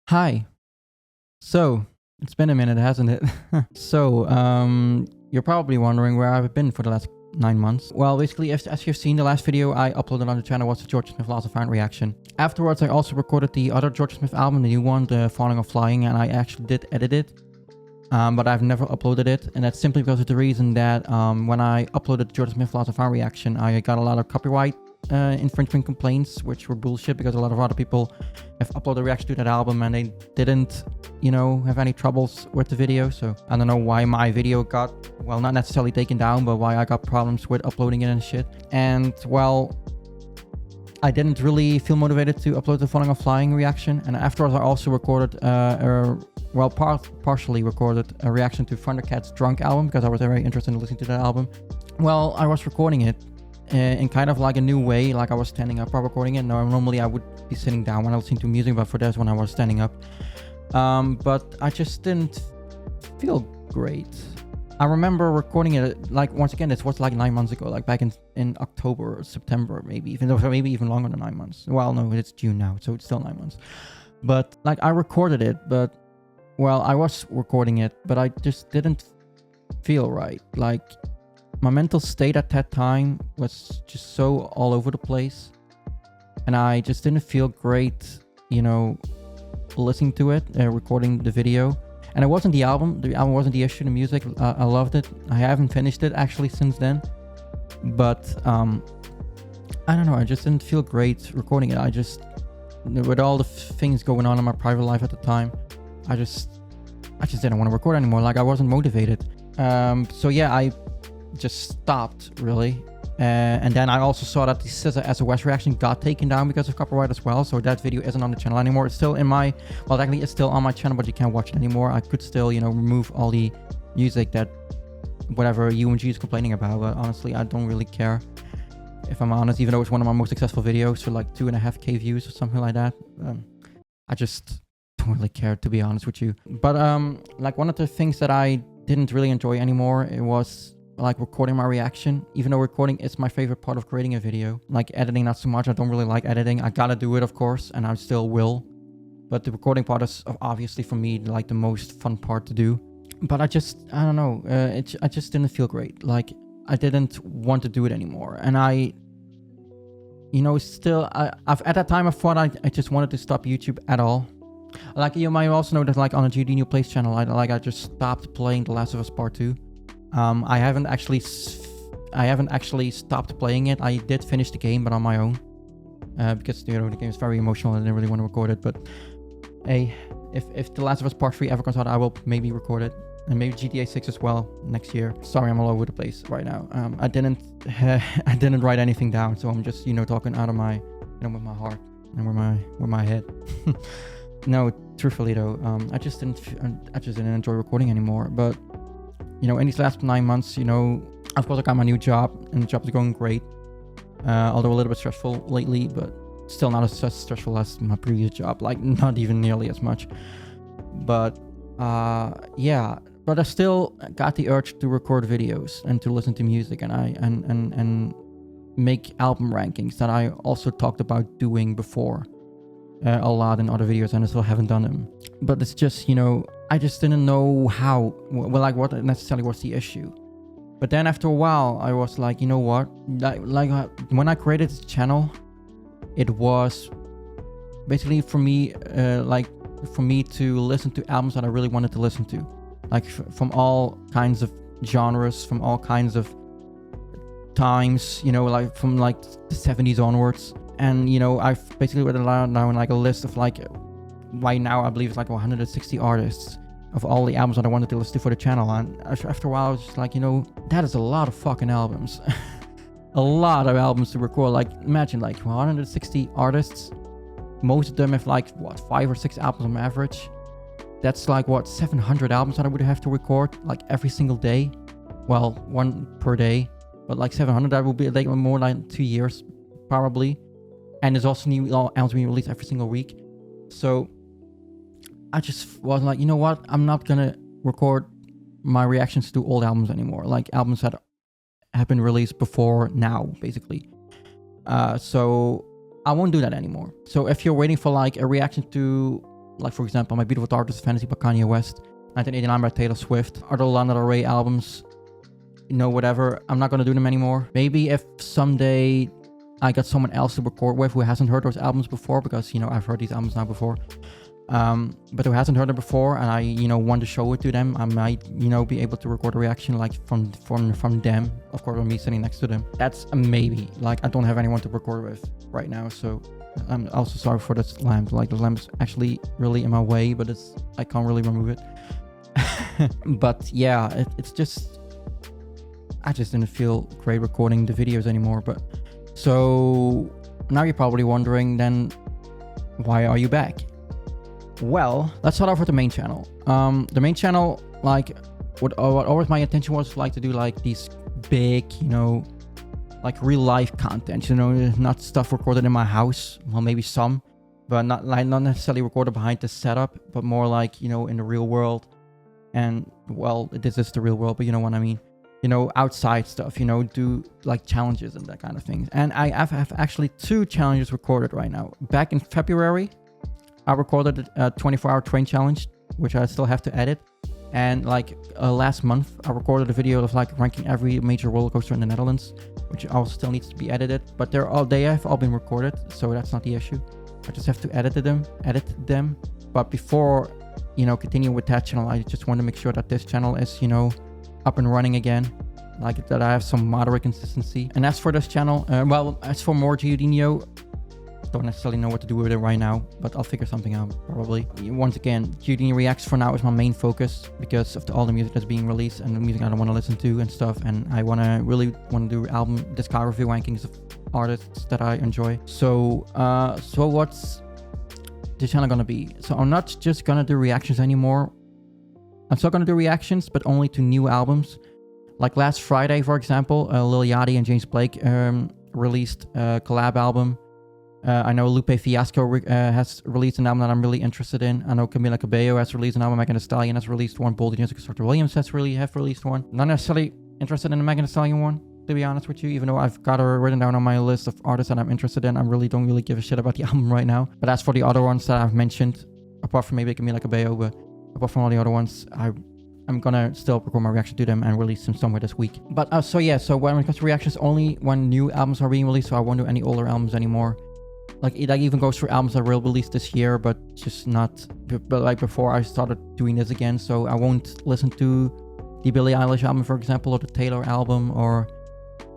Hi. So, it's been a minute, hasn't it? You're probably wondering where I've been for the last 9 months. Well, basically, as you've seen, the last video I uploaded on the channel was the George Smith Lost and Found reaction. Afterwards, I also recorded the other George Smith album, the new one, the Falling or Flying, and I actually did edit it. But I've never uploaded it, and that's simply because of the reason that when I uploaded the George Smith Lost and Found reaction, I got a lot of copyright infringement complaints, which were bullshit because a lot of other people have uploaded reactions to that album and they didn't, have any troubles with the video. So I don't know why my video got, well, not necessarily taken down, but why I got problems with uploading it and shit. And well, I didn't really feel motivated to upload the Falling or Flying reaction. And afterwards, I also recorded, partially recorded a reaction to Thundercat's Drunk album because I was very interested in listening to that album. Well, I was recording it in kind of like a new way, like I was standing up while recording it. Normally I would be sitting down when I was listening to music, but for this one I was standing up. But I just didn't feel great. I remember recording it, like, once again, this was like 9 months ago, like back in October or September, maybe even longer than 9 months. Well, no, it's June now, so it's still 9 months. But like I recorded it, but well, I was recording it, but I just didn't feel right. Like, my mental state at that time was just so all over the place, and I just didn't feel great, listening to it, recording the video. And it wasn't the album. The album wasn't the issue. The music, I loved it. I haven't finished it actually since then, but I don't know. I just didn't feel great recording it. I just, with all the things going on in my private life at the time, I just didn't want to record anymore. Like, I wasn't motivated. So yeah, I just stopped, really. And then I also saw that the SZA SOS reaction got taken down because of copyright as well, so that video isn't on the channel anymore. It's still in my, well, actually it's still on my channel, but you can't watch it anymore. I could still, remove all the music that whatever UNG is complaining about, but honestly I don't really care, if I'm honest, even though it's one of my most successful videos for like 2.5K views or something like that. I just don't really care, to be honest with you. But like, one of the things that I didn't really enjoy anymore, it was like recording my reaction. Even though recording is my favorite part of creating a video, like editing not so much. I don't really like editing. I gotta do it, of course, and I still will, but the recording part is obviously for me like the most fun part to do. But I don't know, I just didn't feel great. Like, I didn't want to do it anymore, and I've at that time I thought I just wanted to stop YouTube at all. Like, you might also know that, like, on the GiodinhoPlays channel, I just stopped playing The Last of Us Part 2. I haven't actually stopped playing it. I did finish the game, but on my own, because the game is very emotional and I didn't really want to record it. But hey, if The Last of Us Part 3 ever comes out, I will maybe record it, and maybe GTA 6 as well next year. Sorry, I'm all over the place right now. I didn't write anything down, so I'm just talking out of my with my heart and with my head. No, truthfully though, I just didn't enjoy recording anymore. But in these last 9 months, of course I got my new job, and the job is going great. Although a little bit stressful lately, but still not as stressful as my previous job, like not even nearly as much. But yeah, but I still got the urge to record videos and to listen to music, and make album rankings that I also talked about doing before a lot in other videos, and I still haven't done them. But it's just, I just didn't know how, well, like, what necessarily was the issue. But then after a while, I was like, you know what? Like when I created this channel, it was basically for me, to listen to albums that I really wanted to listen to, like from all kinds of genres, from all kinds of times, like from like the 70s onwards. And I've basically written down now in like a list of, like, right now I believe it's like 160 artists of all the albums that I wanted to listen to for the channel. And after a while I was just like, that is a lot of fucking albums. A lot of albums to record. Like, imagine, like, 160 artists, most of them have like 5 or 6 albums on average. That's like 700 albums that I would have to record, like, every single day. Well, one per day, but like 700, that would be like more like 2 years probably. And there's also new albums being released every single week. So I just was like, you know what? I'm not gonna record my reactions to old albums anymore. Like, albums that have been released before now, basically. So I won't do that anymore. So if you're waiting for like a reaction to Like, for example, My Beautiful Dark Twisted Fantasy by Kanye West, 1989 by Taylor Swift, other Lana Del Rey albums, you know, whatever. I'm not gonna do them anymore. Maybe if someday I got someone else to record with who hasn't heard those albums before, because, you know, I've heard these albums now before, but who hasn't heard it before, and I, you know, want to show it to them, I might, you know, be able to record a reaction like from them, of course, with me sitting next to them. That's a maybe. Like, I don't have anyone to record with right now, so I'm also sorry for this lamp. Like, the lamp is actually really in my way, but I can't really remove it. But yeah, it's just, I just didn't feel great recording the videos anymore. But so now you're probably wondering, then why are you back? Well, let's start off with the main channel. The main channel, like, what always my intention was, like, to do like these big, you know, like real life content, you know, not stuff recorded in my house. Well, maybe some, but not necessarily recorded behind the setup, but more like, you know, in the real world. And well, this is the real world, but you know what I mean. You know, outside stuff, you know, do like challenges and that kind of thing. And I have actually 2 challenges recorded right now. Back in February, I recorded a 24-hour train challenge, which I still have to edit. And like last month, I recorded a video of like ranking every major roller coaster in the Netherlands, which also still needs to be edited. But they have all been recorded, so that's not the issue. I just have to edit them. But before, you know, continuing with that channel, I just want to make sure that this channel is, you know, up and running again, like that I have some moderate consistency. And as for this channel, well, as for MoreGiodinho, don't necessarily know what to do with it right now, but I'll figure something out probably. Once again, GiodinhoReacts for now is my main focus because of all the music that's being released and the music I don't want to listen to and stuff. And I really want to do album discography rankings of artists that I enjoy. So what's the channel gonna be? So I'm not just gonna do reactions anymore. I'm still gonna do reactions, but only to new albums. Like last Friday, for example, Lil Yachty and James Blake released a collab album. I know Lupe Fiasco has released an album that I'm really interested in. I know Camila Cabello has released an album. Megan Thee Stallion has released one. Boldy Music Constructor Williams have released one. Not necessarily interested in the Megan Thee Stallion one, to be honest with you, even though I've got her written down on my list of artists that I'm interested in. I don't really give a shit about the album right now. But as for the other ones that I've mentioned, apart from maybe Camila Cabello, but apart from all the other ones, I'm gonna still record my reaction to them and release them somewhere this week. But so when it comes to reactions, only when new albums are being released, so I won't do any older albums anymore. Like, that even goes for albums that will release this year, but just not, but like before I started doing this again. So I won't listen to the Billie Eilish album, for example, or the Taylor album, or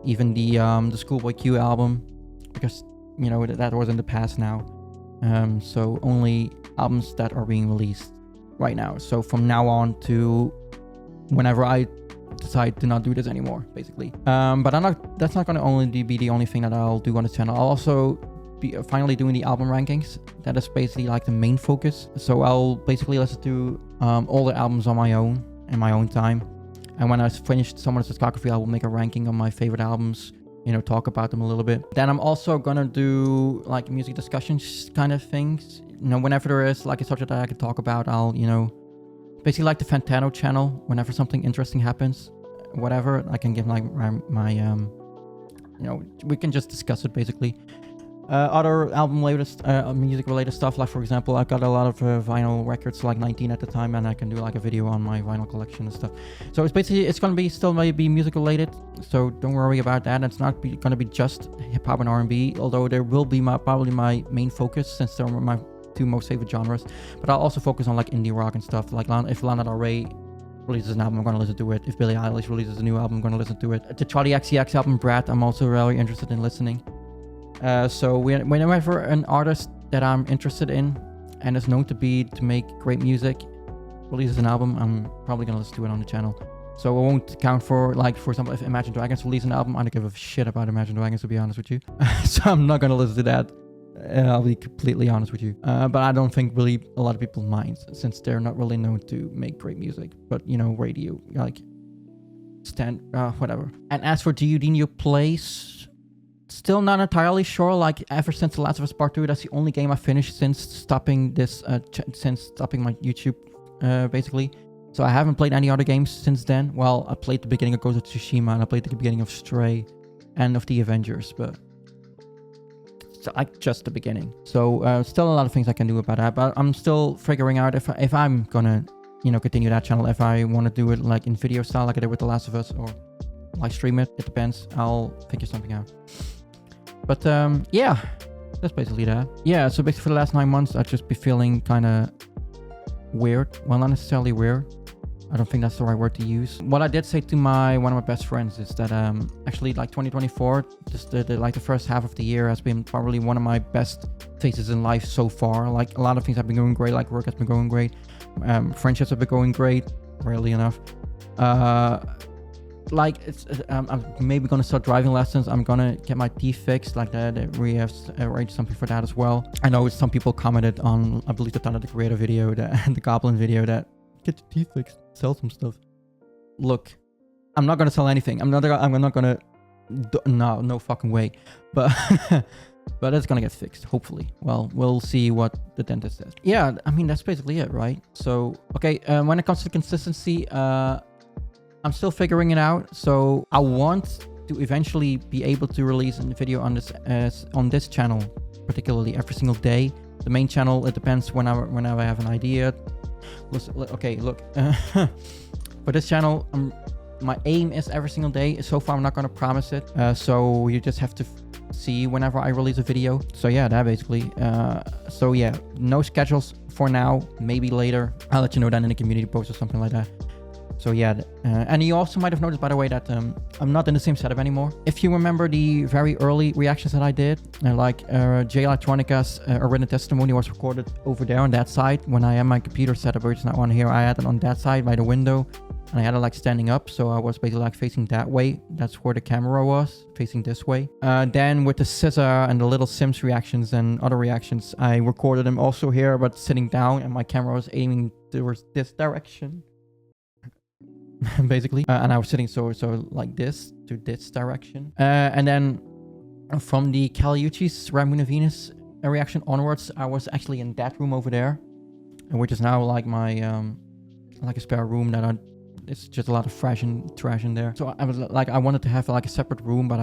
even the Schoolboy Q album, because, you know, that was in the past now. So only albums that are being released right now. So from now on to whenever I decide to not do this anymore, basically. But that's not going to only be the only thing that I'll do on the channel. I'll also be finally doing the album rankings. That is basically like the main focus. So I'll basically listen to all the albums on my own in my own time. And when I finish someone's discography, I will make a ranking of my favorite albums, you know, talk about them a little bit. Then I'm also gonna do like music discussions kind of things. You know, whenever there is like a subject that I can talk about, I'll, you know, basically like the Fantano channel. Whenever something interesting happens, whatever, I can give like my you know, we can just discuss it basically. Other album latest music related stuff, like for example, I've got a lot of vinyl records, like 19 at the time, and I can do like a video on my vinyl collection and stuff. So it's gonna be still maybe music related, so don't worry about that. It's not gonna be just hip hop and R&B, although there will be probably my main focus, since they're my 2 most favorite genres. But I'll also focus on like indie rock and stuff. Like if Lana Del Rey releases an album, I'm gonna listen to it. If Billie Eilish releases a new album, I'm gonna listen to it. The Charlie XCX album, Brad, I'm also really interested in listening. So whenever an artist that I'm interested in and is known to make great music releases an album, I'm probably gonna listen to it on the channel. So I won't count for, like, for example, if Imagine Dragons release an album, I don't give a shit about Imagine Dragons, to be honest with you. So I'm not gonna listen to that. I'll be completely honest with you. But I don't think really a lot of people mind, since they're not really known to make great music. But, you know, radio, like, whatever. And as for GiodinhoPlays, still not entirely sure. Like, ever since The Last of Us Part 2, that's the only game I finished since stopping this, since stopping my YouTube, basically. So I haven't played any other games since then. Well, I played the beginning of Ghost of Tsushima, and I played the beginning of Stray and of The Avengers, but it's like just the beginning. So still a lot of things I can do about that, but I'm still figuring out if I'm gonna, you know, continue that channel, if I want to do it like in video style like I did with The Last of Us, or like stream it. It depends. I'll figure something out. But yeah, that's basically that. Yeah, so basically for the last 9 months I've just been feeling kind of weird. Well, not necessarily weird, I don't think that's the right word to use. What I did say to one of my best friends is that actually like 2024, just like the first half of the year has been probably one of my best phases in life so far. Like a lot of things have been going great, like work has been going great, friendships have been going great, rarely enough. Like I'm maybe gonna start driving lessons. I'm gonna get my teeth fixed, like that. We have arranged something for that as well. I know some people commented on, I believe the Tyler the Creator video, the Goblin video, that get your teeth fixed, sell some stuff. Look, I'm not gonna sell anything. I'm not gonna. No fucking way. But but it's gonna get fixed, hopefully. Well, we'll see what the dentist says. Yeah, I mean that's basically it, right? So okay, when it comes to consistency, I'm still figuring it out. So I want to eventually be able to release a video on this channel, particularly every single day. The main channel, it depends whenever I have an idea. Okay, look, for this channel, my aim is every single day. So far, I'm not going to promise it. So you just have to see whenever I release a video. So yeah, that basically. So yeah, no schedules for now. Maybe later. I'll let you know that in the community post or something like that. So yeah, and you also might have noticed, by the way, that I'm not in the same setup anymore. If you remember the very early reactions that I did, like J Electronica's written testimony was recorded over there on that side. When I had my computer setup, which is not on here, I had it on that side by the window, and I had it like standing up, so I was basically like facing that way. That's where the camera was, facing this way. Then with the scissor and the little Sims reactions and other reactions, I recorded them also here, but sitting down, and my camera was aiming towards this direction. Basically, and I was sitting so like this to this direction, and then from the Caliucci's Ramuna Venus reaction onwards, I was actually in that room over there, which is now like my like a spare room that it's just a lot of trash in there. So I was like, I wanted to have like a separate room, but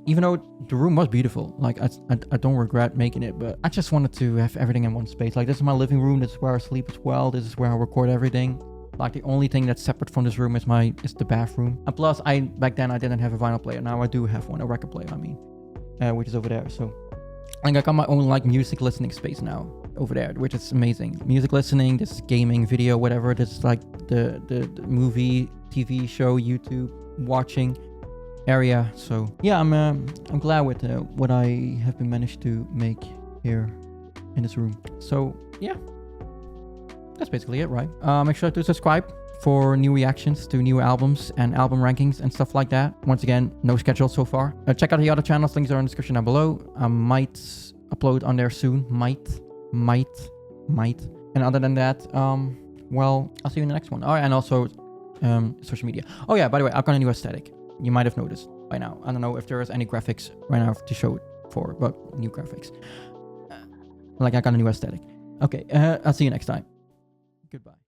even though the room was beautiful, like I don't regret making it, but I just wanted to have everything in one space. Like this is my living room, this is where I sleep as well, this is where I record everything. Like the only thing that's separate from this room is the bathroom. And plus, back then I didn't have a vinyl player. Now I do have one, a record player, I mean, which is over there. So I got my own like music listening space now over there, which is amazing. Music listening, this gaming, video, whatever. This is like the movie, TV show, YouTube watching area. So yeah, I'm glad with what I have been managed to make here in this room. So yeah. That's basically it, right? Make sure to subscribe for new reactions to new albums and album rankings and stuff like that. Once again, no schedule so far. Check out the other channels. Links are in the description down below. I might upload on there soon. Might. And other than that, well, I'll see you in the next one. Oh, and also social media. Oh yeah, by the way, I've got a new aesthetic. You might have noticed by now. I don't know if there is any graphics right now to show it for, but new graphics. Like I got a new aesthetic. Okay, I'll see you next time. Goodbye.